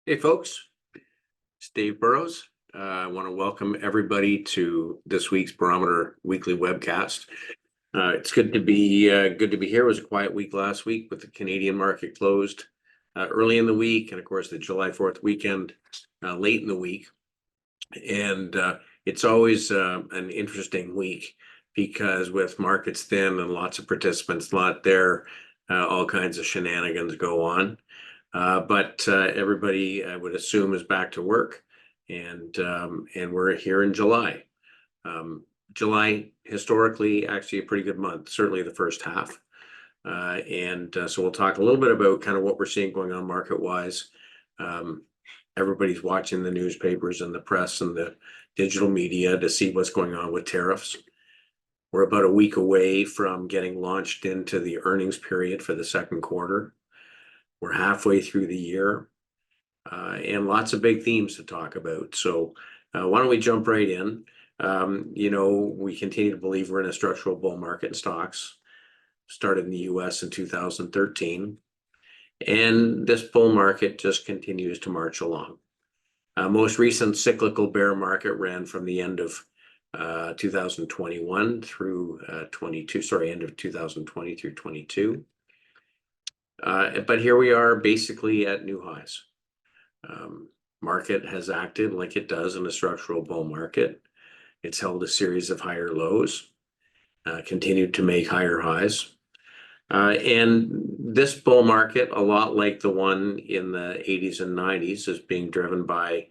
Hey folks, it's Dave Burrows. I want to welcome everybody to this week's Barometer Weekly Webcast. It's good to be here. It was a quiet week last week with the Canadian market closed early in the week, and of course the July 4th weekend late in the week. And it's always an interesting week because with markets thin and lots of participants not there, all kinds of shenanigans go on. But everybody, I would assume, is back to work, and we're here in July. July historically actually a pretty good month, certainly the first half. So we'll talk a little bit about kind of what we're seeing going on market-wise. Everybody's watching the newspapers and the press and the digital media to see what's going on with tariffs. We're about a week away from getting launched into the earnings period for the second quarter. We're halfway through the year, and lots of big themes to talk about. So why don't we jump right in? We continue to believe we're in a structural bull market in stocks. Started in the US in 2013. And this bull market just continues to march along. Most recent cyclical bear market ran from the end of 2021 through end of 2020 through 22. But here we are basically at new highs. Market has acted like it does in a structural bull market. It's held a series of higher lows, continued to make higher highs. And this bull market, a lot like the one in the 80s and 90s, is being driven by,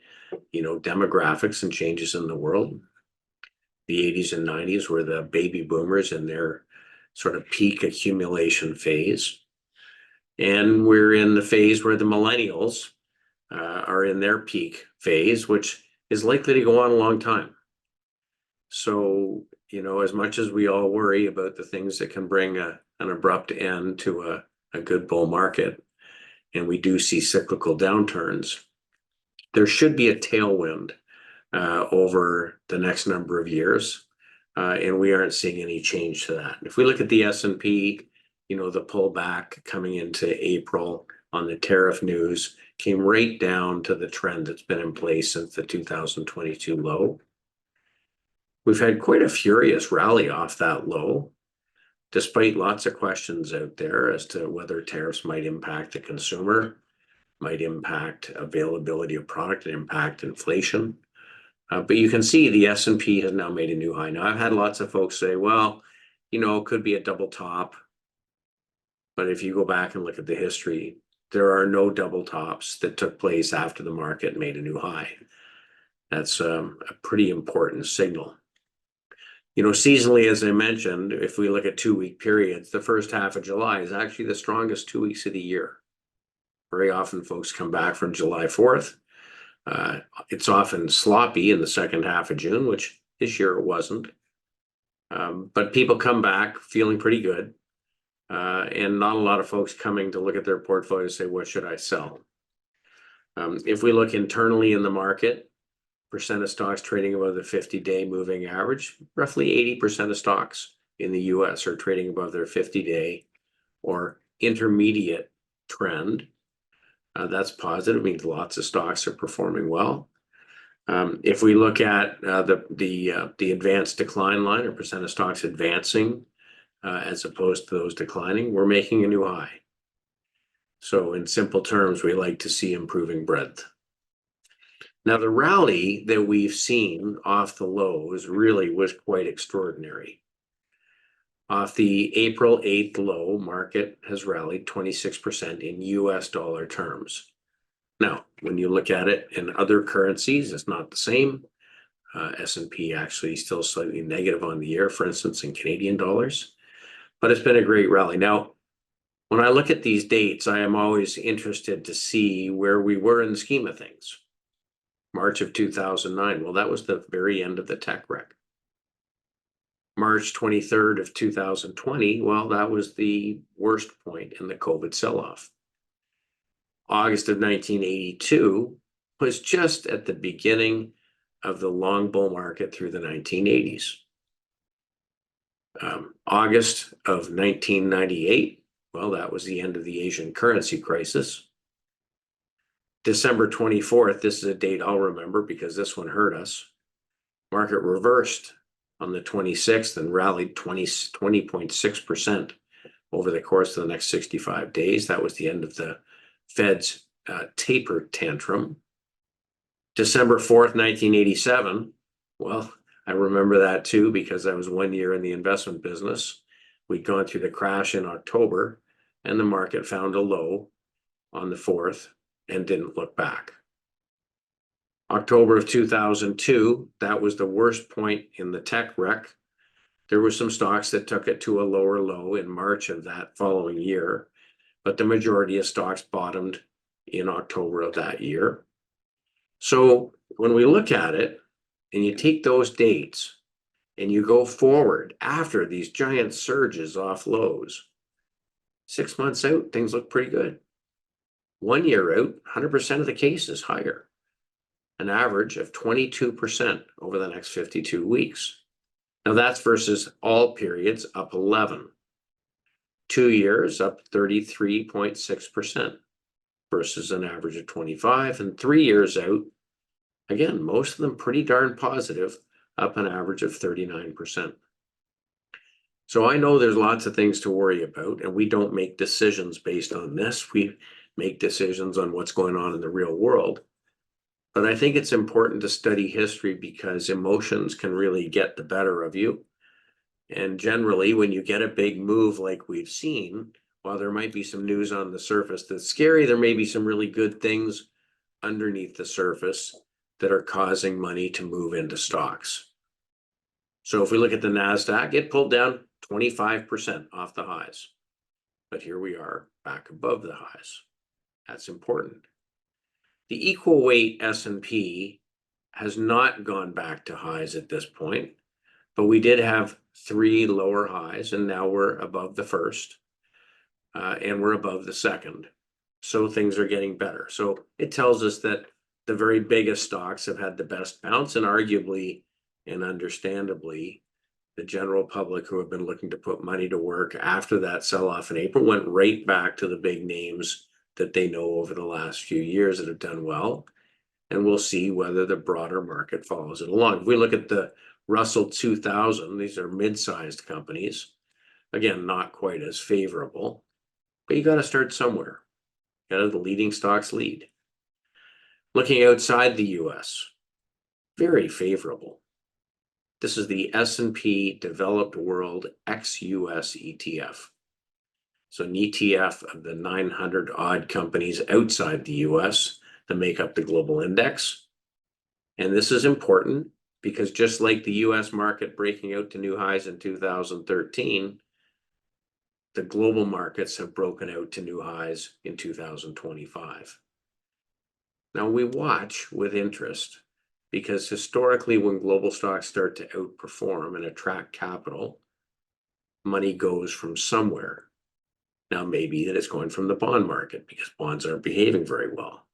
demographics and changes in the world. The 80s and 90s were the baby boomers in their sort of peak accumulation phase. And we're in the phase where the millennials are in their peak phase, which is likely to go on a long time. So, as much as we all worry about the things that can bring an abrupt end to a good bull market, and we do see cyclical downturns, there should be a tailwind over the next number of years, and we aren't seeing any change to that. If we look at the S&P, the pullback coming into April on the tariff news came right down to the trend that's been in place since the 2022 low. We've had quite a furious rally off that low, despite lots of questions out there as to whether tariffs might impact the consumer, might impact availability of product, and impact inflation. But you can see the S&P has now made a new high. Now, I've had lots of folks say, well, it could be a double top. But if you go back and look at the history, there are no double tops that took place after the market made a new high. That's a pretty important signal. Seasonally, as I mentioned, if we look at 2-week periods, the first half of July is actually the strongest 2 weeks of the year. Very often folks come back from July 4th. It's often sloppy in the second half of June, which this year it wasn't. But people come back feeling pretty good. And not a lot of folks coming to look at their portfolio and say, what should I sell? If we look internally in the market, percent of stocks trading above the 50-day moving average, roughly 80% of stocks in the US are trading above their 50-day or intermediate trend. That's positive. It means lots of stocks are performing well. If we look at the advanced decline line, or percent of stocks advancing as opposed to those declining, we're making a new high. So in simple terms, we like to see improving breadth. Now, the rally that we've seen off the lows really was quite extraordinary. Off the April 8th low, market has rallied 26% in US dollar terms. Now, when you look at it in other currencies, it's not the same. S&P actually still slightly negative on the year, for instance, in Canadian dollars. But it's been a great rally. Now, when I look at these dates, I am always interested to see where we were in the scheme of things. March of 2009, well, that was the very end of the tech wreck. March 23rd of 2020, well, that was the worst point in the COVID sell-off. August of 1982 was just at the beginning of the long bull market through the 1980s. August of 1998, well, that was the end of the Asian currency crisis. December 24th, this is a date I'll remember because this one hurt us. Market reversed on the 26th and rallied 20.6% over the course of the next 65 days. That was the end of the Fed's taper tantrum. December 4th, 1987. Well, I remember that too because I was 1 year in the investment business. We'd gone through the crash in October and the market found a low on the 4th and didn't look back. October of 2002, that was the worst point in the tech wreck. There were some stocks that took it to a lower low in March of that following year, but the majority of stocks bottomed in October of that year. So when we look at it and you take those dates and you go forward after these giant surges off lows, 6 months out, things look pretty good. 1 year out, 100% of the cases higher, an average of 22% over the next 52 weeks. Now that's versus all periods up 11. 2 years up 33.6% versus an average of 25, and 3 years out, again, most of them pretty darn positive, up an average of 39%. So I know there's lots of things to worry about, and we don't make decisions based on this. We make decisions on what's going on in the real world. But I think it's important to study history because emotions can really get the better of you. And generally, when you get a big move like we've seen, while there might be some news on the surface that's scary, there may be some really good things underneath the surface that are causing money to move into stocks. So if we look at the NASDAQ, it pulled down 25% off the highs. But here we are back above the highs. That's important. The equal weight S&P has not gone back to highs at this point, but we did have 3 lower highs, and now we're above the first, and we're above the second. So things are getting better. So it tells us that the very biggest stocks have had the best bounce, and arguably and understandably, the general public who have been looking to put money to work after that sell-off in April went right back to the big names that they know over the last few years that have done well. And we'll see whether the broader market follows it along. If we look at the Russell 2000, these are mid-sized companies. Again, not quite as favorable, but you got to start somewhere. You got to the leading stocks lead. Looking outside the US, very favorable. This is the S&P Developed World ex-US ETF. So an ETF of the 900 odd companies outside the US that make up the global index. And this is important because just like the US market breaking out to new highs in 2013, the global markets have broken out to new highs in 2025. Now we watch with interest because historically when global stocks start to outperform and attract capital, money goes from somewhere. Now maybe that it's going from the bond market because bonds aren't behaving very well.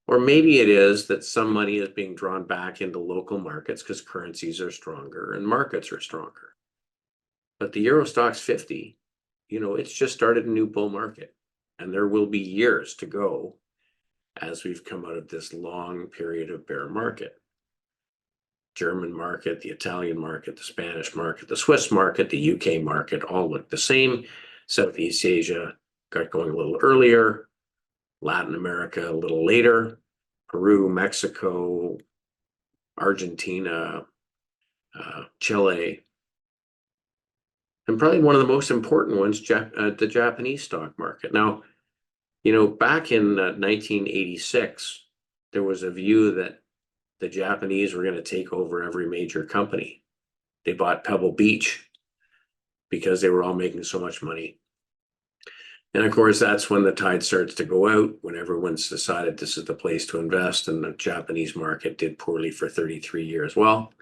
Or maybe it is that some money is being drawn back into local markets because currencies are stronger and markets are stronger. But the Euro Stoxx 50, it's just started a new bull market, and there will be years to go as we've come out of this long period of bear market. German market, the Italian market, the Spanish market, the Swiss market, the UK market all look the same. Southeast Asia got going a little earlier, Latin America a little later, Peru, Mexico, Argentina, Chile, and probably one of the most important ones, the Japanese stock market. Now, back in 1986, there was a view that the Japanese were going to take over every major company. They bought Pebble Beach because they were all making so much money. And of course, that's when the tide starts to go out, when everyone's decided this is the place to invest, and the Japanese market did poorly for 33 years. Well,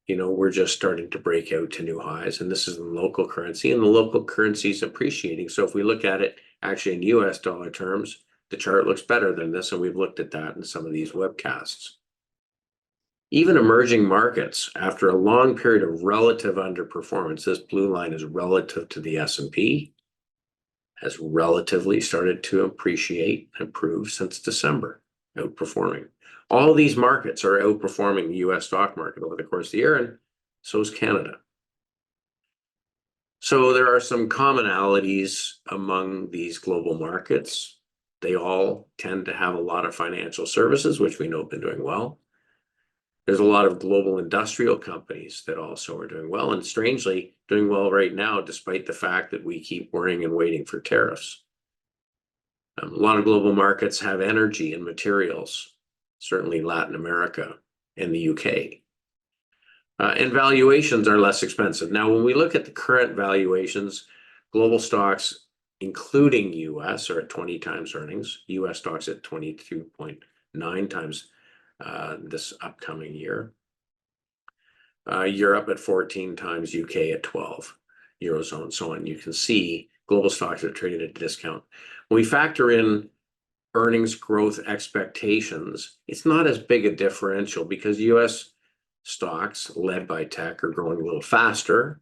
we're just starting to break out to new highs, and this is in local currency, and the local currency is appreciating. So if we look at it actually in US dollar terms, the chart looks better than this, and we've looked at that in some of these webcasts. Even emerging markets, after a long period of relative underperformance, this blue line is relative to the S&P. has relatively started to appreciate and improve since December, outperforming. All these markets are outperforming the US stock market over the course of the year, and so is Canada. So there are some commonalities among these global markets. They all tend to have a lot of financial services, which we know have been doing well. There's a lot of global industrial companies that also are doing well, and strangely doing well right now, despite the fact that we keep worrying and waiting for tariffs. A lot of global markets have energy and materials, certainly Latin America and the UK. And valuations are less expensive. Now, when we look at the current valuations, global stocks, including US, are at 20 times earnings. US stocks at 22.9 times this upcoming year. Europe at 14 times, UK at 12, Eurozone, so on. You can see global stocks are traded at a discount. When we factor in earnings growth expectations, it's not as big a differential because US stocks led by tech are growing a little faster.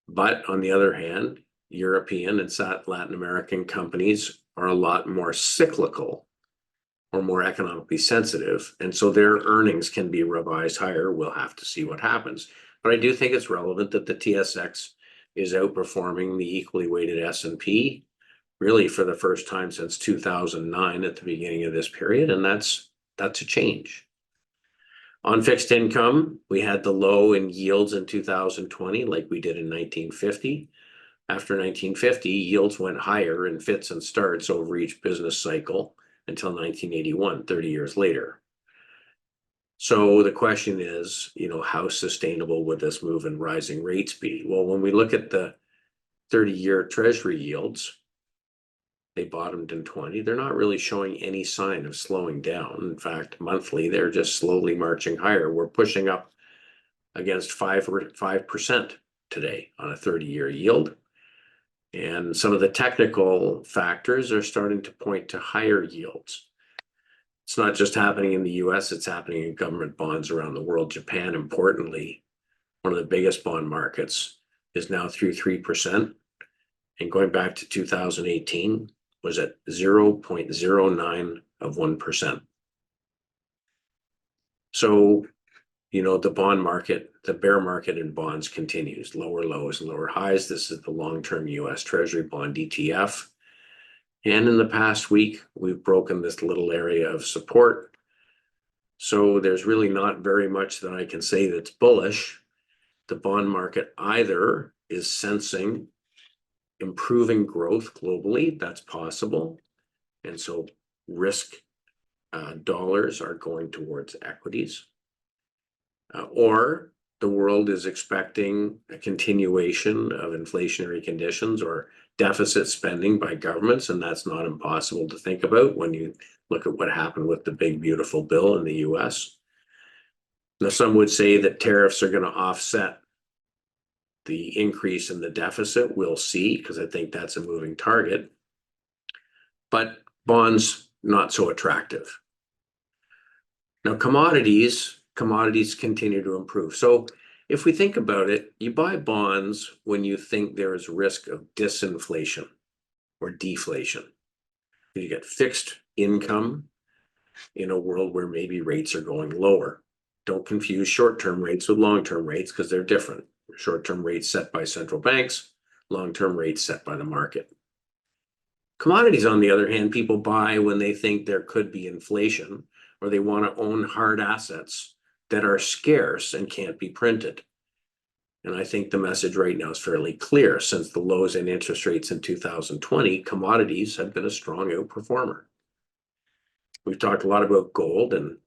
But on the other hand, European and Latin American companies are a lot more cyclical or more economically sensitive. And so their earnings can be revised higher. We'll have to see what happens. But I do think it's relevant that the TSX is outperforming the equally weighted S&P really for the first time since 2009 at the beginning of this period. And that's a change. On fixed income, we had the low in yields in 2020, like we did in 1950. After 1950, yields went higher in fits and starts over each business cycle until 1981, 30 years later. So the question is, how sustainable would this move in rising rates be? Well, when we look at the 30-year Treasury yields, they bottomed in 20. They're not really showing any sign of slowing down. In fact, monthly, they're just slowly marching higher. We're pushing up against 5% today on a 30-year yield. And some of the technical factors are starting to point to higher yields. It's not just happening in the US, it's happening in government bonds around the world. Japan, importantly, one of the biggest bond markets, is now through 3%. And going back to 2018, was at 0.09 of 1%. So, the bond market, the bear market in bonds continues, lower lows and lower highs. This is the long-term US Treasury bond ETF. And in the past week, we've broken this little area of support. So there's really not very much that I can say that's bullish. The bond market either is sensing improving growth globally, that's possible. And so risk dollars are going towards equities. Or the world is expecting a continuation of inflationary conditions or deficit spending by governments, and that's not impossible to think about when you look at what happened with the big, beautiful bill in the US. Now, some would say that tariffs are going to offset the increase in the deficit. We'll see, because I think that's a moving target. But bonds, not so attractive. Now, commodities continue to improve. So if we think about it, you buy bonds when you think there is risk of disinflation or deflation. You get fixed income in a world where maybe rates are going lower. Don't confuse short-term rates with long-term rates because they're different. Short-term rates set by central banks, long-term rates set by the market. Commodities, on the other hand, people buy when they think there could be inflation or they want to own hard assets that are scarce and can't be printed. And I think the message right now is fairly clear. Since the lows in interest rates in 2020, commodities have been a strong outperformer. We've talked a lot about gold, and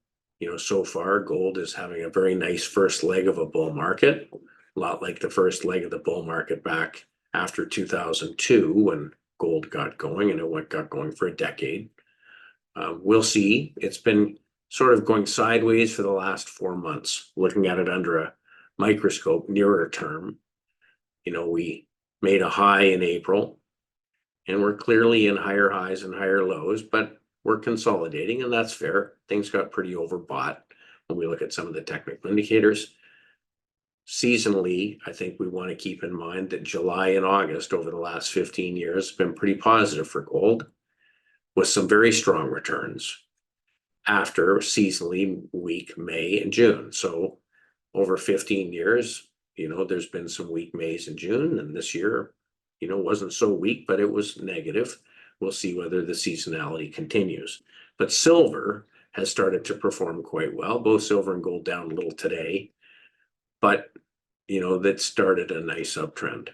so far gold is having a very nice first leg of a bull market, a lot like the first leg of the bull market back after 2002 when gold got going, and it got going for a decade. We'll see. It's been sort of going sideways for the last 4 months, looking at it under a microscope nearer term. We made a high in April, and we're clearly in higher highs and higher lows, but we're consolidating, and that's fair. Things got pretty overbought when we look at some of the technical indicators. Seasonally, I think we want to keep in mind that July and August over the last 15 years have been pretty positive for gold, with some very strong returns after seasonally weak May and June. So over 15 years, there's been some weak Mays and June, and this year, wasn't so weak, but it was negative. We'll see whether the seasonality continues. But silver has started to perform quite well. Both silver and gold down a little today, but that started a nice uptrend.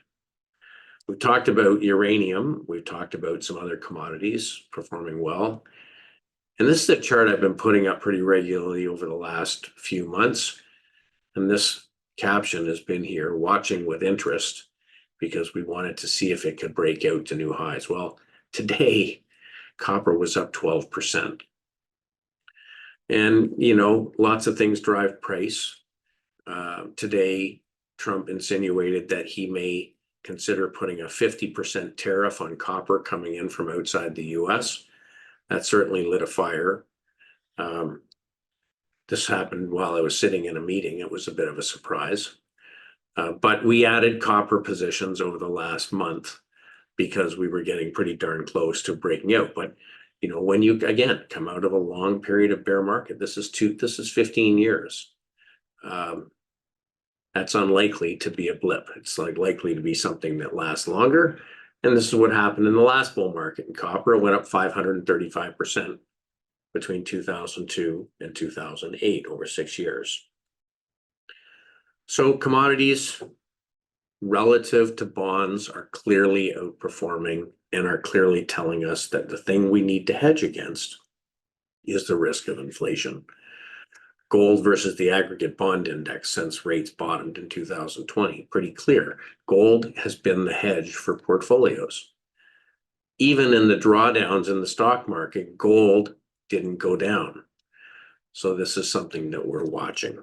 We've talked about uranium. We've talked about some other commodities performing well. And this is a chart I've been putting up pretty regularly over the last few months. And this caption has been here, watching with interest, because we wanted to see if it could break out to new highs. Well, today, copper was up 12%. And, lots of things drive price. Today, Trump insinuated that he may consider putting a 50% tariff on copper coming in from outside the US. That certainly lit a fire. This happened while I was sitting in a meeting. It was a bit of a surprise. But we added copper positions over the last month because we were getting pretty darn close to breaking out. But when you again come out of a long period of bear market, this is 15 years. That's unlikely to be a blip. It's likely to be something that lasts longer. And this is what happened in the last bull market in copper. It went up 535% between 2002 and 2008 over 6 years. So commodities relative to bonds are clearly outperforming and are clearly telling us that the thing we need to hedge against is the risk of inflation. Gold versus the aggregate bond index since rates bottomed in 2020, pretty clear. Gold has been the hedge for portfolios. Even in the drawdowns in the stock market, gold didn't go down. So this is something that we're watching.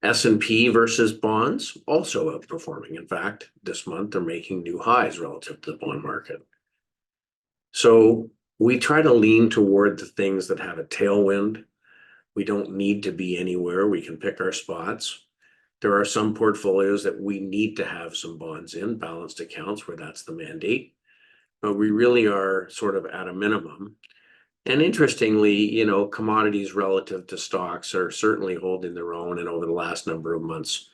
S&P versus bonds also outperforming. In fact, this month they're making new highs relative to the bond market. So we try to lean toward the things that have a tailwind. We don't need to be anywhere. We can pick our spots. There are some portfolios that we need to have some bonds in, balanced accounts, where that's the mandate. But we really are sort of at a minimum. And interestingly, commodities relative to stocks are certainly holding their own. And over the last number of months,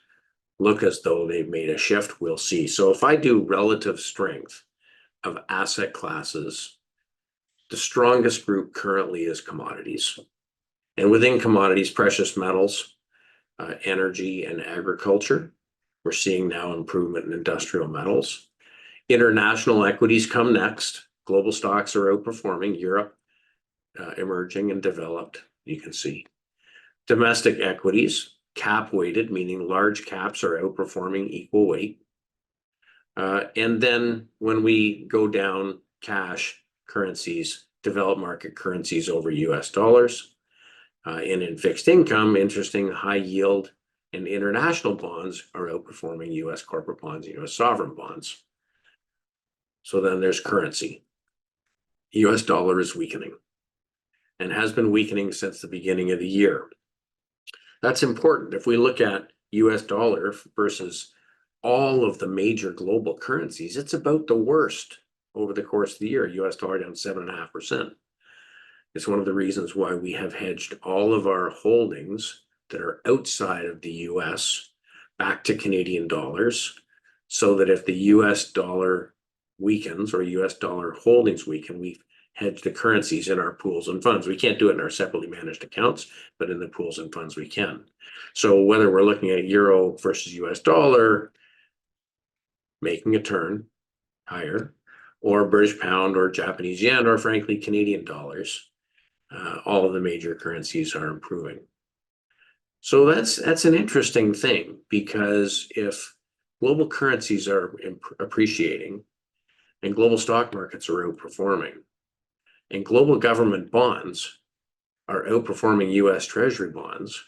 look as though they've made a shift. We'll see. So if I do relative strength of asset classes, the strongest group currently is commodities. And within commodities, precious metals, energy, and agriculture. We're seeing now improvement in industrial metals. International equities come next. Global stocks are outperforming. Europe, emerging and developed, you can see. Domestic equities, cap weighted, meaning large caps are outperforming equal weight. And then when we go down, cash currencies, developed market currencies over US dollars. And in fixed income, interesting, high yield and international bonds are outperforming US corporate bonds and US sovereign bonds. So then there's currency. US dollar is weakening and has been weakening since the beginning of the year. That's important. If we look at US dollar versus all of the major global currencies, it's about the worst over the course of the year. US dollar down 7.5%. It's one of the reasons why we have hedged all of our holdings that are outside of the US back to Canadian dollars, so that if the US dollar weakens or US dollar holdings weaken, we hedge the currencies in our pools and funds. We can't do it in our separately managed accounts, but in the pools and funds we can. So whether we're looking at euro versus US dollar, making a turn higher, or British pound or Japanese yen, or frankly, Canadian dollars, all of the major currencies are improving. So that's an interesting thing, because if global currencies are appreciating and global stock markets are outperforming and global government bonds are outperforming US Treasury bonds,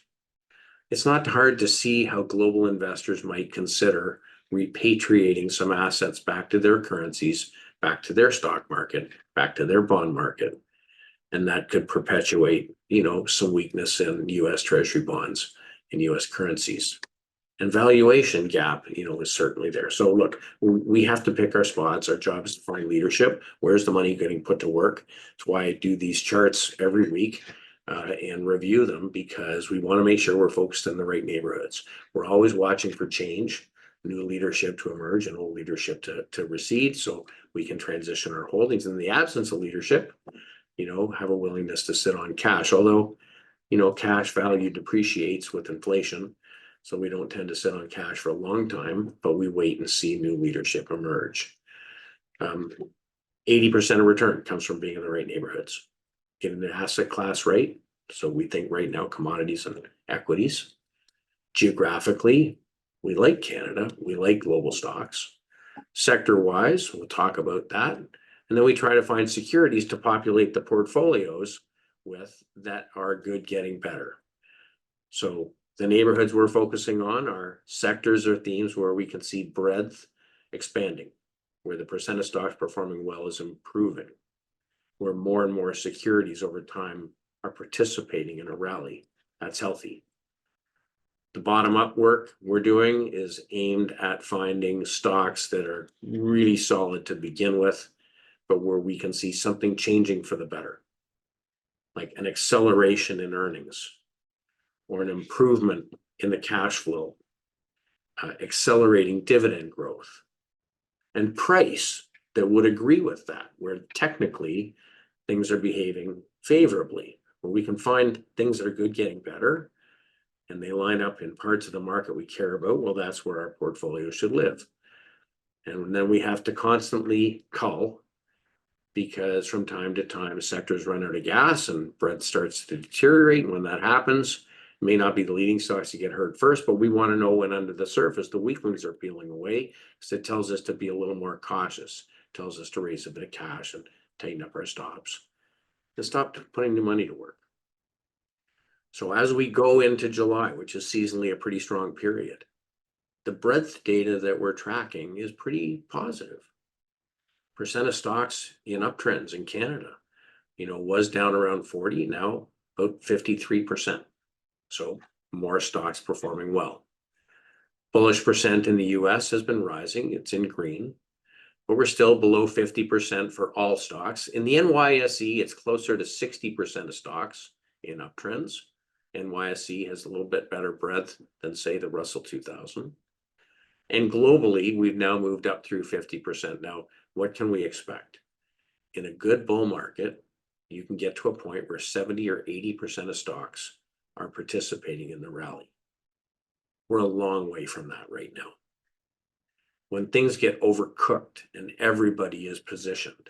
it's not hard to see how global investors might consider repatriating some assets back to their currencies, back to their stock market, back to their bond market. And that could perpetuate, some weakness in US Treasury bonds and US currencies. And valuation gap, is certainly there. So look, we have to pick our spots. Our job is to find leadership. Where's the money getting put to work? That's why I do these charts every week and review them, because we want to make sure we're focused in the right neighborhoods. We're always watching for change, new leadership to emerge and old leadership to recede, so we can transition our holdings. In the absence of leadership, have a willingness to sit on cash. Although, cash value depreciates with inflation, so we don't tend to sit on cash for a long time, but we wait and see new leadership emerge. 80% of return comes from being in the right neighborhoods, getting the asset class right. So we think right now commodities and equities. Geographically, we like Canada, we like global stocks. Sector-wise, we'll talk about that. And then we try to find securities to populate the portfolios with that are good getting better. So the neighborhoods we're focusing on are sectors or themes where we can see breadth expanding, where the percent of stocks performing well is improving, where more and more securities over time are participating in a rally. That's healthy. The bottom-up work we're doing is aimed at finding stocks that are really solid to begin with, but where we can see something changing for the better, like an acceleration in earnings or an improvement in the cash flow, accelerating dividend growth, and price that would agree with that, where technically things are behaving favorably, where we can find things that are good getting better, and they line up in parts of the market we care about. Well, that's where our portfolio should live. And then we have to constantly cull, because from time to time sectors run out of gas and breadth starts to deteriorate. And when that happens, it may not be the leading stocks to get hurt first, but we want to know when under the surface the weaklings are peeling away, because it tells us to be a little more cautious. It tells us to raise a bit of cash and tighten up our stops and stop putting new money to work. So as we go into July, which is seasonally a pretty strong period, the breadth data that we're tracking is pretty positive. Percent of stocks in uptrends in Canada, was down around 40, now about 53%. So more stocks performing well. Bullish percent in the US has been rising, it's in green, but we're still below 50% for all stocks. In the NYSE, it's closer to 60% of stocks in uptrends. NYSE has a little bit better breadth than, say, the Russell 2000. And globally, we've now moved up through 50%. Now, what can we expect? In a good bull market, you can get to a point where 70 or 80% of stocks are participating in the rally. We're a long way from that right now. When things get overcooked and everybody is positioned,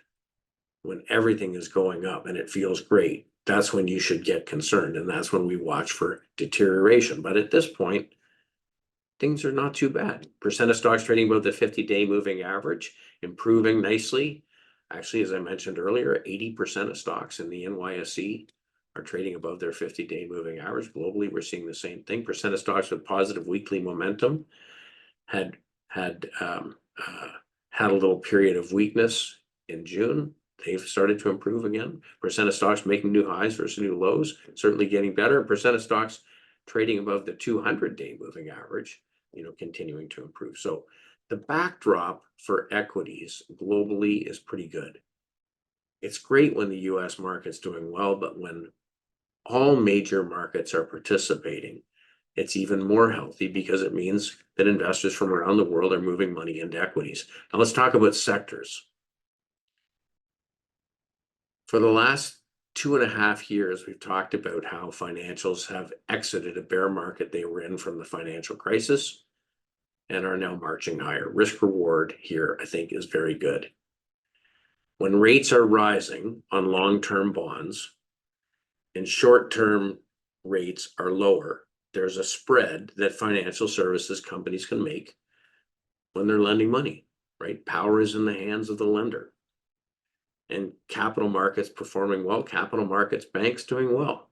when everything is going up and it feels great, that's when you should get concerned, and that's when we watch for deterioration. But at this point, things are not too bad. Percent of stocks trading above the 50-day moving average, improving nicely. Actually, as I mentioned earlier, 80% of stocks in the NYSE are trading above their 50-day moving average. Globally, we're seeing the same thing. Percent of stocks with positive weekly momentum had a little period of weakness in June. They've started to improve again. Percent of stocks making new highs versus new lows, certainly getting better. Percent of stocks trading above the 200-day moving average, continuing to improve. So the backdrop for equities globally is pretty good. It's great when the US market's doing well, but when all major markets are participating, it's even more healthy, because it means that investors from around the world are moving money into equities. Now let's talk about sectors. For the last 2.5 years, we've talked about how financials have exited a bear market they were in from the financial crisis and are now marching higher. Risk reward here, I think, is very good. When rates are rising on long-term bonds and short-term rates are lower, there's a spread that financial services companies can make when they're lending money, right? Power is in the hands of the lender. And capital markets performing well, capital markets banks doing well.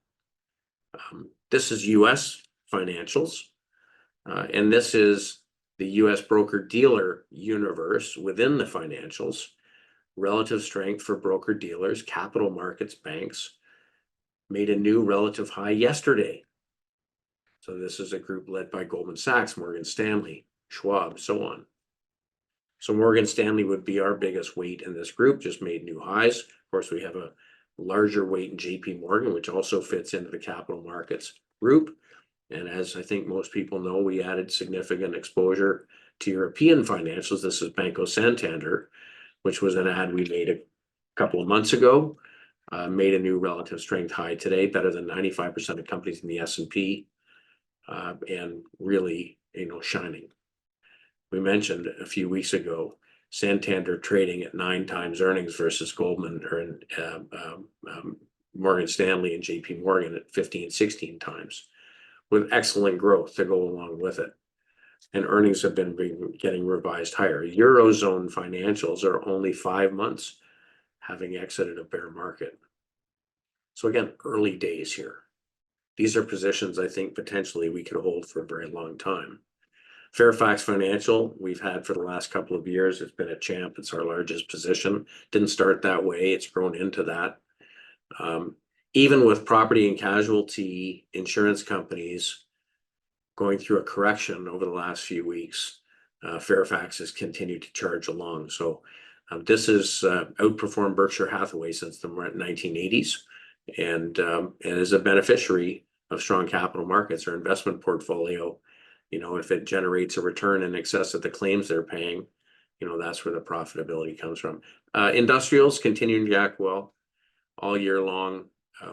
This is US financials, and this is the US broker-dealer universe within the financials. Relative strength for broker-dealers, capital markets banks made a new relative high yesterday. So this is a group led by Goldman Sachs, Morgan Stanley, Schwab, so on. So Morgan Stanley would be our biggest weight in this group, just made new highs. Of course, we have a larger weight in JP Morgan, which also fits into the capital markets group. And as I think most people know, we added significant exposure to European financials. This is Banco Santander, which was an ad we made a couple of months ago, made a new relative strength high today, better than 95% of companies in the S&P, and really, shining. We mentioned a few weeks ago, Santander trading at 9 times earnings versus Goldman or Morgan Stanley and JP Morgan at 15, 16 times, with excellent growth to go along with it. And earnings have been getting revised higher. Eurozone financials are only 5 months having exited a bear market. So again, early days here. These are positions I think potentially we could hold for a very long time. Fairfax Financial, we've had for the last couple of years. It's been a champ. It's our largest position. Didn't start that way. It's grown into that. Even with property and casualty insurance companies going through a correction over the last few weeks, Fairfax has continued to charge along. So this has outperformed Berkshire Hathaway since the 1980s, and is a beneficiary of strong capital markets. Our investment portfolio, if it generates a return in excess of the claims they're paying, that's where the profitability comes from. Industrials continuing to act well all year long.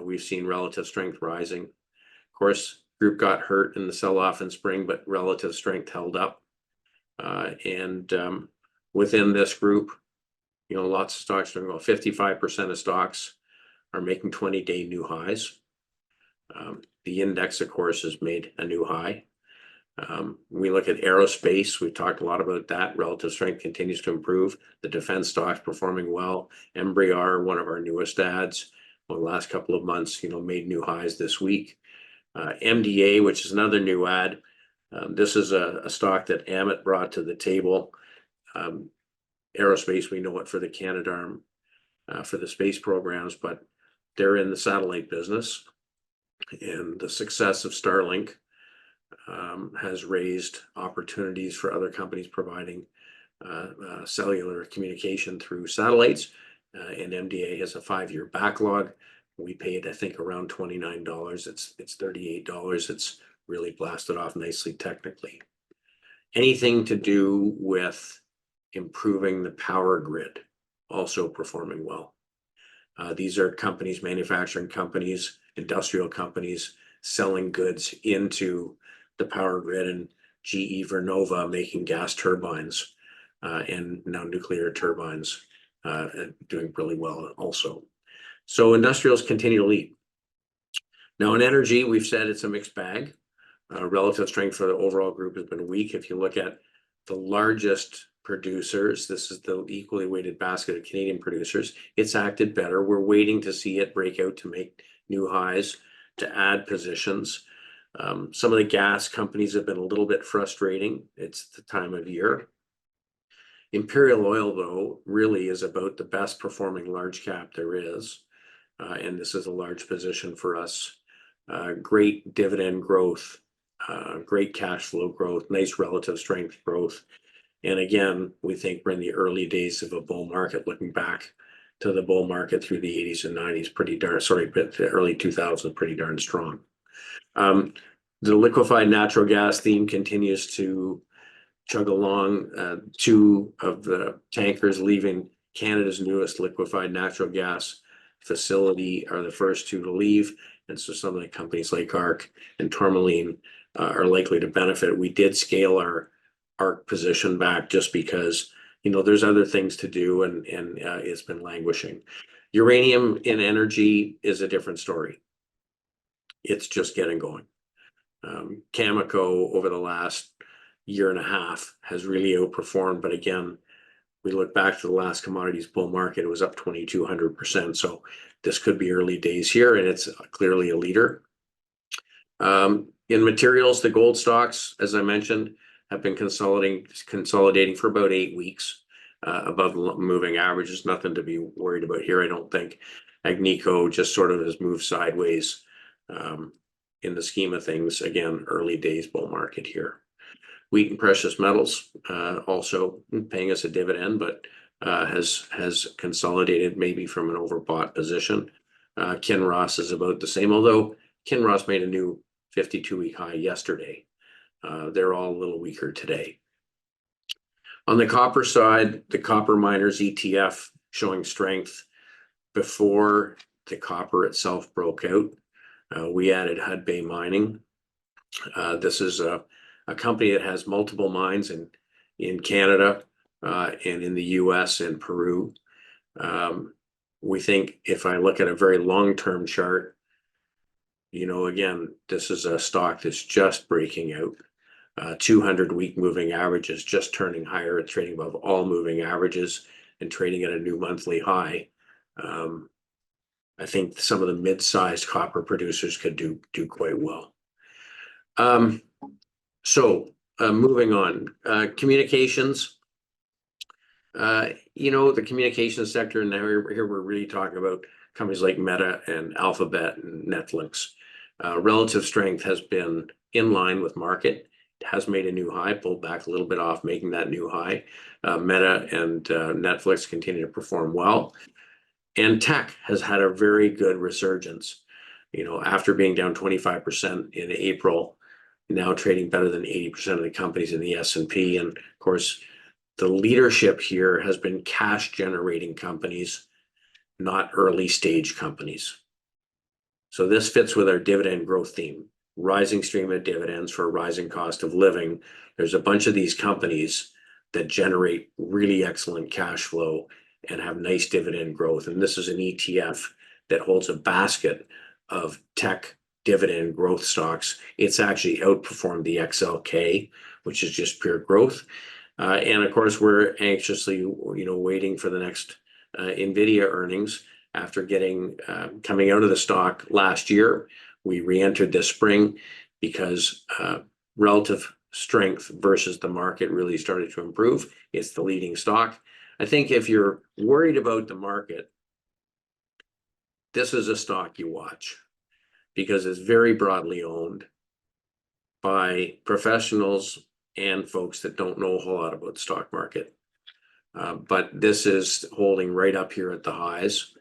We've seen relative strength rising. Of course, group got hurt in the sell-off in spring, but relative strength held up. And within this group, lots of stocks doing well. 55% of stocks are making 20-day new highs. The index, of course, has made a new high. We look at aerospace. We've talked a lot about that. Relative strength continues to improve. The defense stocks performing well. Embraer, one of our newest ads, over the last couple of months, made new highs this week. MDA, which is another new ad. This is a stock that Amit brought to the table. Aerospace, we know it for the Canadarm, for the space programs, but they're in the satellite business. And the success of Starlink has raised opportunities for other companies providing cellular communication through satellites. And MDA has a 5-year backlog. We paid, I think, around $29. It's $38. It's really blasted off nicely technically. Anything to do with improving the power grid, also performing well. These are companies, manufacturing companies, industrial companies, selling goods into the power grid, and GE Vernova making gas turbines, and now nuclear turbines, doing really well also. So industrials continue to lead. Now in energy, we've said it's a mixed bag. Relative strength for the overall group has been weak. If you look at the largest producers, this is the equally weighted basket of Canadian producers, it's acted better. We're waiting to see it break out to make new highs, to add positions. Some of the gas companies have been a little bit frustrating. It's the time of year. Imperial Oil, though, really is about the best performing large cap there is. And this is a large position for us. Great dividend growth, great cash flow growth, nice relative strength growth. And again, we think we're in the early days of a bull market, looking back to the bull market through the 80s and 90s, but the early 2000s, pretty darn strong. The liquefied natural gas theme continues to chug along. 2 of the tankers leaving Canada's newest liquefied natural gas facility are the first 2 to leave. And so some of the companies like ARC and Tourmaline are likely to benefit. We did scale our ARC position back just because, there's other things to do, and it's been languishing. Uranium in energy is a different story. It's just getting going. Cameco over the last year and a half has really outperformed, but again, we look back to the last commodities bull market, it was up 2,200%. So this could be early days here, and it's clearly a leader. In materials, the gold stocks, as I mentioned, have been consolidating for about 8 weeks above moving averages. Nothing to be worried about here, I don't think. Agnico just sort of has moved sideways in the scheme of things, again, early days bull market here. Wheat and precious metals also paying us a dividend, but has consolidated maybe from an overbought position. Kinross is about the same, although Kinross made a new 52-week high yesterday. They're all a little weaker today. On the copper side, the copper miners ETF showing strength before the copper itself broke out. We added Hudbay Mining. This is a company that has multiple mines in Canada and in the US and Peru. We think if I look at a very long-term chart, again, this is a stock that's just breaking out. 200-week moving average is just turning higher. It's trading above all moving averages and trading at a new monthly high. I think some of the mid-sized copper producers could do quite well. Moving on, communications. The communications sector, and here we're really talking about companies like Meta and Alphabet and Netflix. Relative strength has been in line with market. It has made a new high, pulled back a little bit off making that new high. Meta and Netflix continue to perform well. And tech has had a very good resurgence. After being down 25% in April, now trading better than 80% of the companies in the S&P. And of course, the leadership here has been cash generating companies, not early stage companies. So this fits with our dividend growth theme. Rising stream of dividends for a rising cost of living. There's a bunch of these companies that generate really excellent cash flow and have nice dividend growth. And this is an ETF that holds a basket of tech dividend growth stocks. It's actually outperformed the XLK, which is just pure growth. And of course, we're anxiously, waiting for the next NVIDIA earnings after coming out of the stock last year. We re-entered this spring because relative strength versus the market really started to improve. It's the leading stock. I think if you're worried about the market, this is a stock you watch because it's very broadly owned by professionals and folks that don't know a whole lot about the stock market. But this is holding right up here at the highs.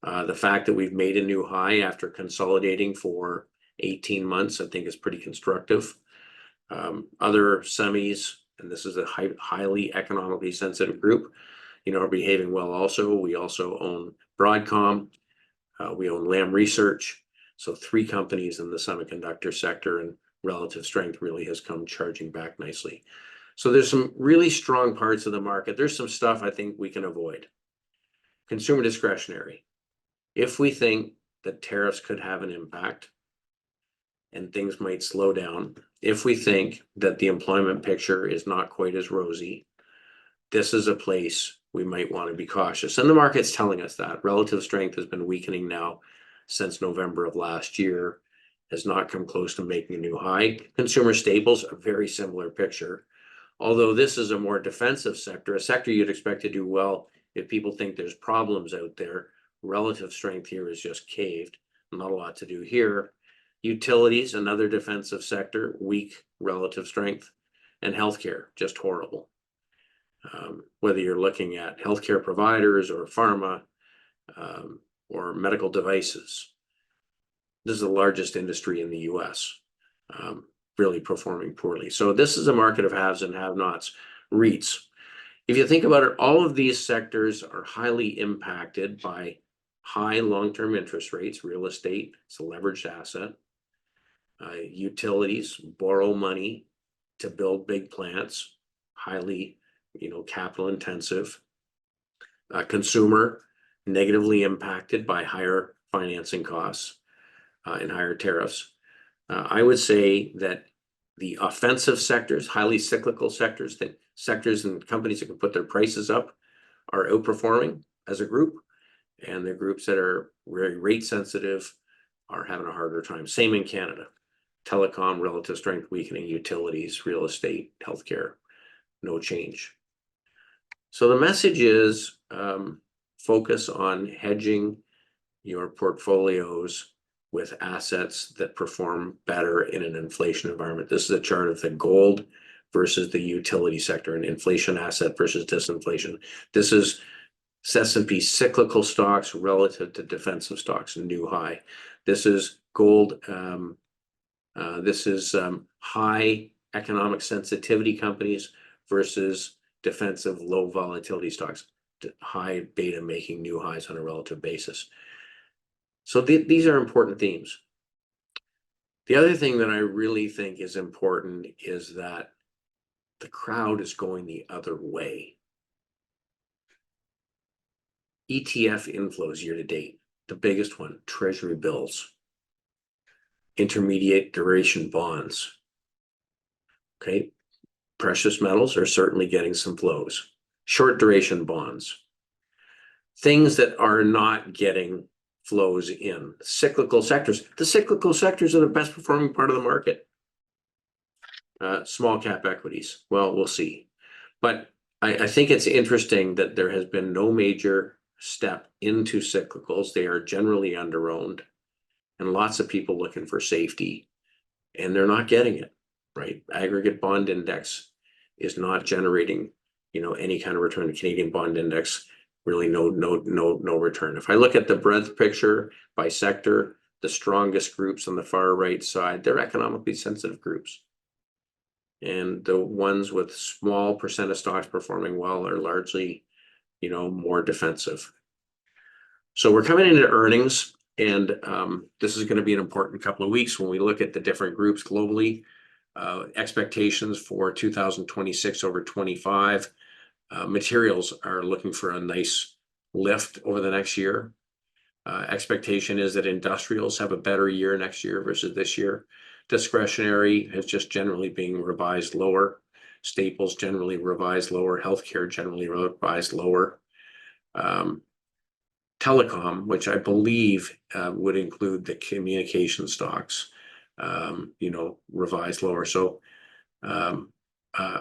The fact that we've made a new high after consolidating for 18 months, I think is pretty constructive. Other semis, and this is a highly economically sensitive group, are behaving well also. We also own Broadcom. We own Lam Research. So 3 companies in the semiconductor sector, and relative strength really has come charging back nicely. So there's some really strong parts of the market. There's some stuff I think we can avoid. Consumer discretionary. If we think that tariffs could have an impact and things might slow down, if we think that the employment picture is not quite as rosy, this is a place we might want to be cautious. And the market's telling us that. Relative strength has been weakening now since November of last year, has not come close to making a new high. Consumer staples, a very similar picture. Although this is a more defensive sector, a sector you'd expect to do well if people think there's problems out there. Relative strength here is just caved. Not a lot to do here. Utilities, another defensive sector, weak relative strength. And healthcare, just horrible. Whether you're looking at healthcare providers or pharma or medical devices. This is the largest industry in the US, really performing poorly. So this is a market of haves and have-nots. REITs. If you think about it, all of these sectors are highly impacted by high long-term interest rates. Real estate, it's a leveraged asset. Utilities borrow money to build big plants, highly capital intensive. Consumer, negatively impacted by higher financing costs and higher tariffs. I would say that the offensive sectors, highly cyclical sectors, sectors and companies that can put their prices up, are outperforming as a group. And the groups that are very rate sensitive are having a harder time. Same in Canada. Telecom, relative strength weakening, utilities, real estate, healthcare, no change. So the message is focus on hedging your portfolios with assets that perform better in an inflation environment. This is a chart of the gold versus the utility sector, an inflation asset versus disinflation. This is S&P cyclical stocks relative to defensive stocks, a new high. This is gold. This is high economic sensitivity companies versus defensive low volatility stocks, high beta making new highs on a relative basis. So these are important themes. The other thing that I really think is important is that the crowd is going the other way. ETF inflows year to date, the biggest one, Treasury bills, intermediate duration bonds. Okay, precious metals are certainly getting some flows. Short duration bonds. Things that are not getting flows in. Cyclical sectors. The cyclical sectors are the best performing part of the market. Small cap equities. Well, we'll see. But I think it's interesting that there has been no major step into cyclicals. They are generally underowned, and lots of people looking for safety, and they're not getting it, right? Aggregate bond index is not generating, any kind of return. The Canadian bond index, really no return. If I look at the breadth picture by sector, the strongest groups on the far right side, they're economically sensitive groups. And the ones with small percent of stocks performing well are largely, more defensive. So we're coming into earnings, and this is going to be an important couple of weeks when we look at the different groups globally. Expectations for 2026 over 25. Materials are looking for a nice lift over the next year. Expectation is that industrials have a better year next year versus this year. Discretionary is just generally being revised lower. Staples generally revised lower. Healthcare generally revised lower. Telecom, which I believe would include the communication stocks, revised lower. So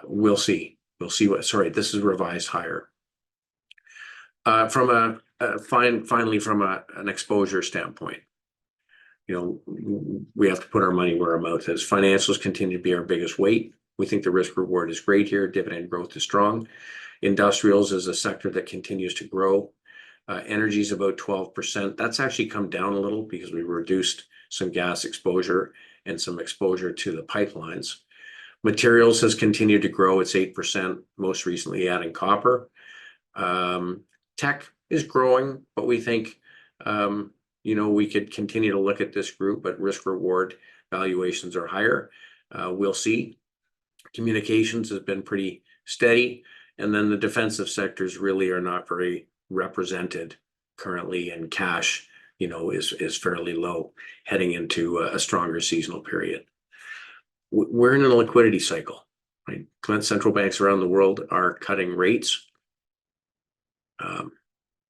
we'll see. We'll see this is revised higher. Finally, from an exposure standpoint, we have to put our money where our mouth is. Financials continue to be our biggest weight. We think the risk reward is great here. Dividend growth is strong. Industrials is a sector that continues to grow. Energy is about 12%. That's actually come down a little because we reduced some gas exposure and some exposure to the pipelines. Materials has continued to grow. It's 8%, most recently adding copper. Tech is growing, but we think, we could continue to look at this group, but risk reward valuations are higher. We'll see. Communications has been pretty steady. And then the defensive sectors really are not very represented currently, and cash, is fairly low heading into a stronger seasonal period. We're in a liquidity cycle, right? Central banks around the world are cutting rates.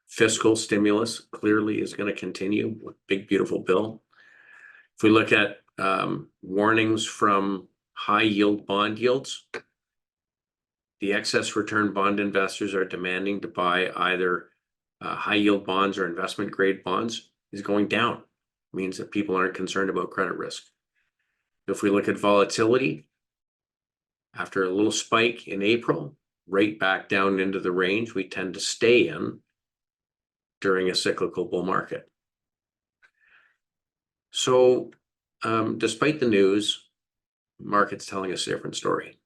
Fiscal stimulus clearly is going to continue with big, beautiful bill. If we look at warnings from high yield bond yields, the excess return bond investors are demanding to buy either high yield bonds or investment grade bonds is going down. It means that people aren't concerned about credit risk. If we look at volatility, after a little spike in April, right back down into the range we tend to stay in during a cyclical bull market. So despite the news, market's telling us a different story.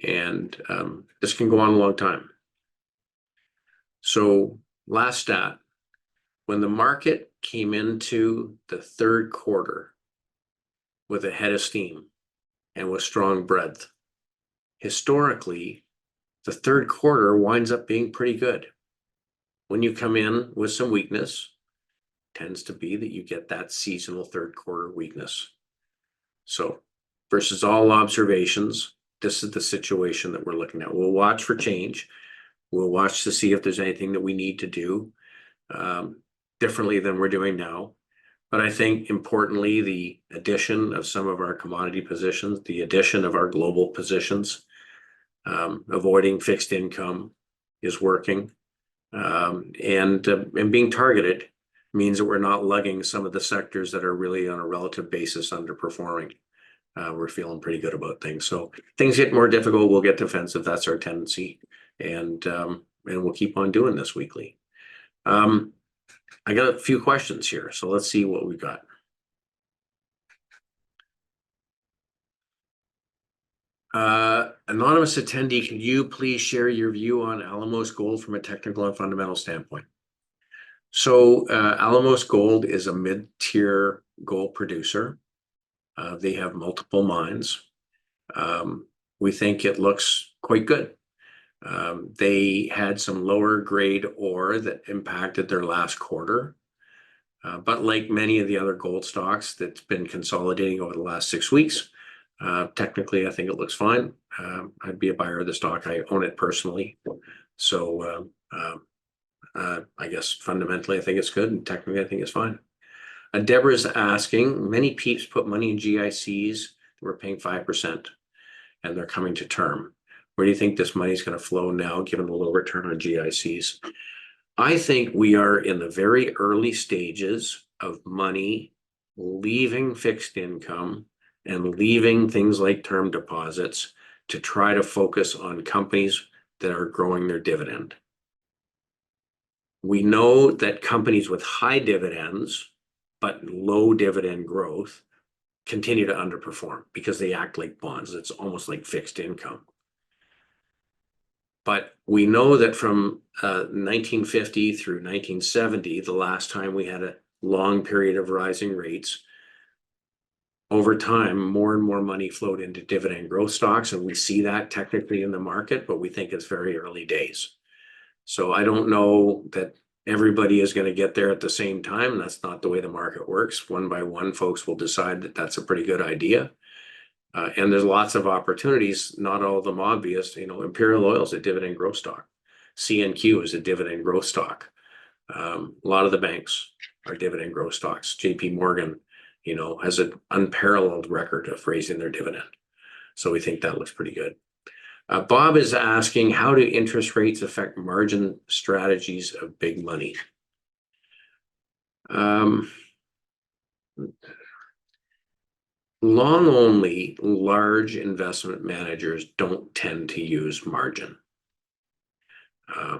And this can go on a long time. So last stat, when the market came into the third quarter with a head of steam and with strong breadth, historically, the third quarter winds up being pretty good. When you come in with some weakness, tends to be that you get that seasonal third quarter weakness. So versus all observations, this is the situation that we're looking at. We'll watch for change. We'll watch to see if there's anything that we need to do differently than we're doing now. But I think importantly, the addition of some of our commodity positions, the addition of our global positions, avoiding fixed income is working, and being targeted means that we're not lugging some of the sectors that are really on a relative basis underperforming. We're feeling pretty good about things. So things get more difficult, we'll get defensive. That's our tendency, and we'll keep on doing this weekly. I got a few questions here, so let's see what we got. Anonymous attendee, can you please share your view on Alamos Gold from a technical and fundamental standpoint? So Alamos Gold is a mid-tier gold producer. They have multiple mines. We think it looks quite good. They had some lower grade ore that impacted their last quarter. But like many of the other gold stocks that's been consolidating over the last 6 weeks, technically, I think it looks fine. I'd be a buyer of the stock. I own it personally. So I guess fundamentally, I think it's good. And technically, I think it's fine. Deborah's asking, many peeps put money in GICs that were paying 5%, and they're coming to term. Where do you think this money is going to flow now, given the low return on GICs? I think we are in the very early stages of money leaving fixed income and leaving things like term deposits to try to focus on companies that are growing their dividend. We know that companies with high dividends but low dividend growth continue to underperform because they act like bonds. It's almost like fixed income. But we know that from 1950 through 1970, the last time we had a long period of rising rates, over time, more and more money flowed into dividend growth stocks, and we see that technically in the market, but we think it's very early days. So I don't know that everybody is going to get there at the same time. That's not the way the market works. One by one, folks will decide that that's a pretty good idea. And there's lots of opportunities, not all of them obvious. Imperial Oil is a dividend growth stock. CNQ is a dividend growth stock. A lot of the banks are dividend growth stocks. JP Morgan, has an unparalleled record of raising their dividend. So we think that looks pretty good. Bob is asking, how do interest rates affect margin strategies of big money? Long only large investment managers don't tend to use margin.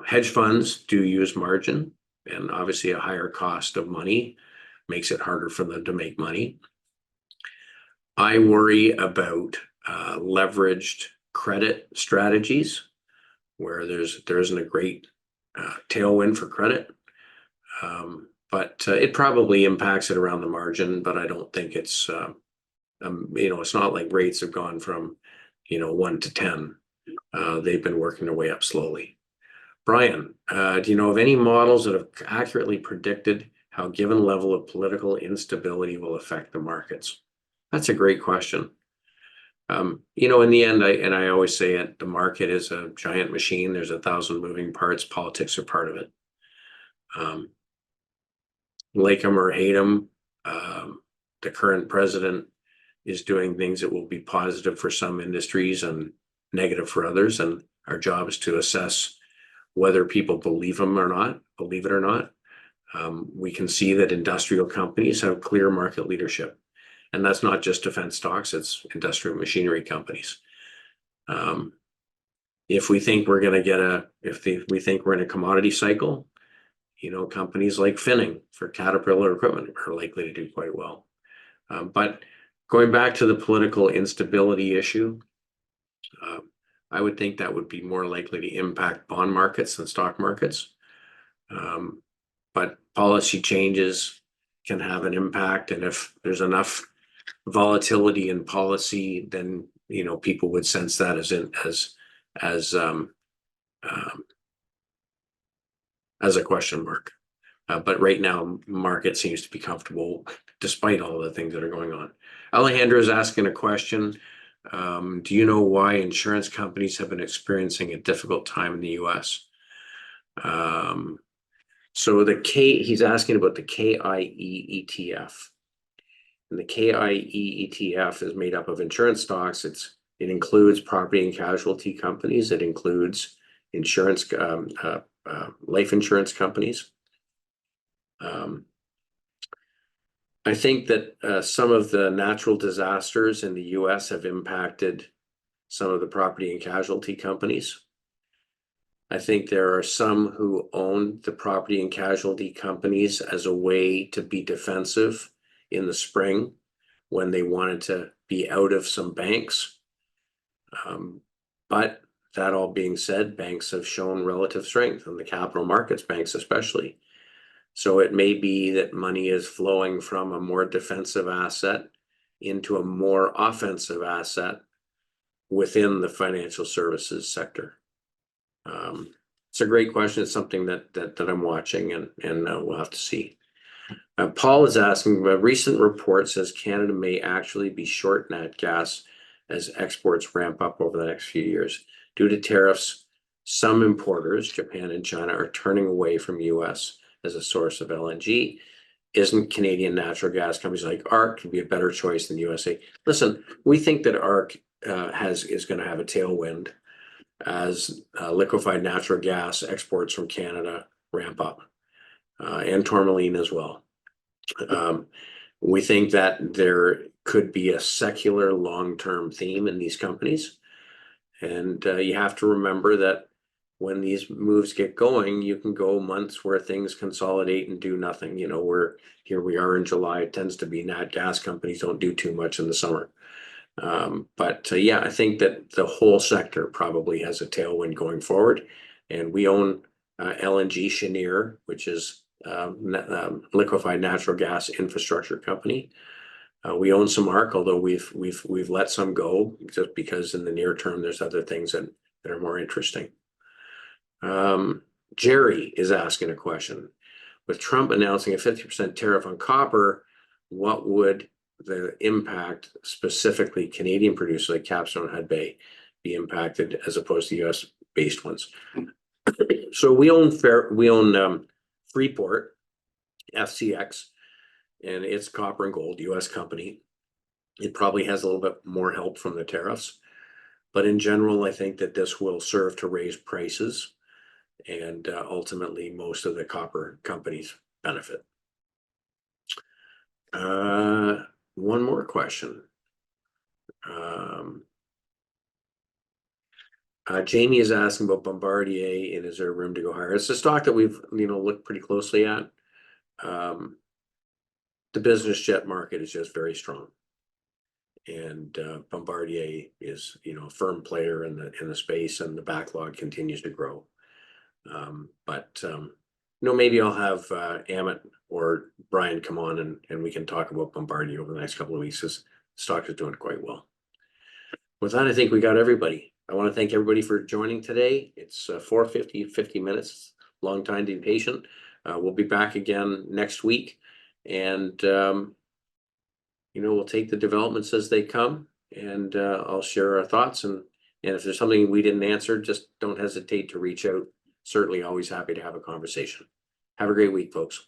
Hedge funds do use margin, and obviously a higher cost of money makes it harder for them to make money. I worry about leveraged credit strategies where there isn't a great tailwind for credit. But it probably impacts it around the margin, but I don't think it's it's not like rates have gone from 1 to 10. They've been working their way up slowly. Brian, do you know of any models that have accurately predicted how a given level of political instability will affect the markets? That's a great question. In the end, I always say it, the market is a giant machine. There's 1,000 moving parts. Politics are part of it. Like them or hate them, the current president is doing things that will be positive for some industries and negative for others. And our job is to assess whether people believe it or not. We can see that industrial companies have clear market leadership. And that's not just defense stocks, it's industrial machinery companies. If we think we're going to we think we're in a commodity cycle, companies like Finning for Caterpillar equipment are likely to do quite well. But going back to the political instability issue, I would think that would be more likely to impact bond markets than stock markets. But policy changes can have an impact, and if there's enough volatility in policy, then people would sense that as a question mark. But right now, market seems to be comfortable despite all the things that are going on. Alejandro is asking a question. Do you know why insurance companies have been experiencing a difficult time in the US? So he's asking about the KIE ETF. And the KIE ETF is made up of insurance stocks. It includes property and casualty companies. It includes insurance, life insurance companies. I think that some of the natural disasters in the US have impacted some of the property and casualty companies. I think there are some who own the property and casualty companies as a way to be defensive in the spring when they wanted to be out of some banks. But that all being said, banks have shown relative strength, and the capital markets banks especially. So it may be that money is flowing from a more defensive asset into a more offensive asset within the financial services sector. It's a great question. It's something that I'm watching, and we'll have to see. Paul is asking, a recent report says Canada may actually be short nat gas as exports ramp up over the next few years. Due to tariffs, some importers, Japan and China, are turning away from US as a source of LNG. Isn't Canadian natural gas companies like ARC could be a better choice than USA? Listen, we think that ARC is going to have a tailwind as liquefied natural gas exports from Canada ramp up, and Tourmaline as well. We think that there could be a secular long-term theme in these companies. And you have to remember that when these moves get going, you can go months where things consolidate and do nothing. You know, here we are in July. It tends to be nat gas companies don't do too much in the summer. But yeah, I think that the whole sector probably has a tailwind going forward. And we own LNG Cheniere, which is liquefied natural gas infrastructure company. We own some ARC, although we've let some go just because in the near term there's other things that are more interesting. Jerry is asking a question. With Trump announcing a 50% tariff on copper, what would the impact, specifically Canadian producers like Capstone and Hudbay, be impacted as opposed to US based ones? So we own Freeport, FCX, and it's copper and gold, US company. It probably has a little bit more help from the tariffs. But in general, I think that this will serve to raise prices, and ultimately most of the copper companies benefit. One more question. Jamie is asking about Bombardier and is there room to go higher? It's a stock that we've looked pretty closely at. The business jet market is just very strong, and Bombardier is a firm player in the space, and the backlog continues to grow. But maybe I'll have Amit or Brian come on and we can talk about Bombardier over the next couple of weeks, because the stock is doing quite well. With that, I think we got everybody. I want to thank everybody for joining today. It's 50 minutes, long time to be patient. We'll be back again next week, and we'll take the developments as they come, and I'll share our thoughts. And if there's something we didn't answer, just don't hesitate to reach out. Certainly always happy to have a conversation. Have a great week, folks.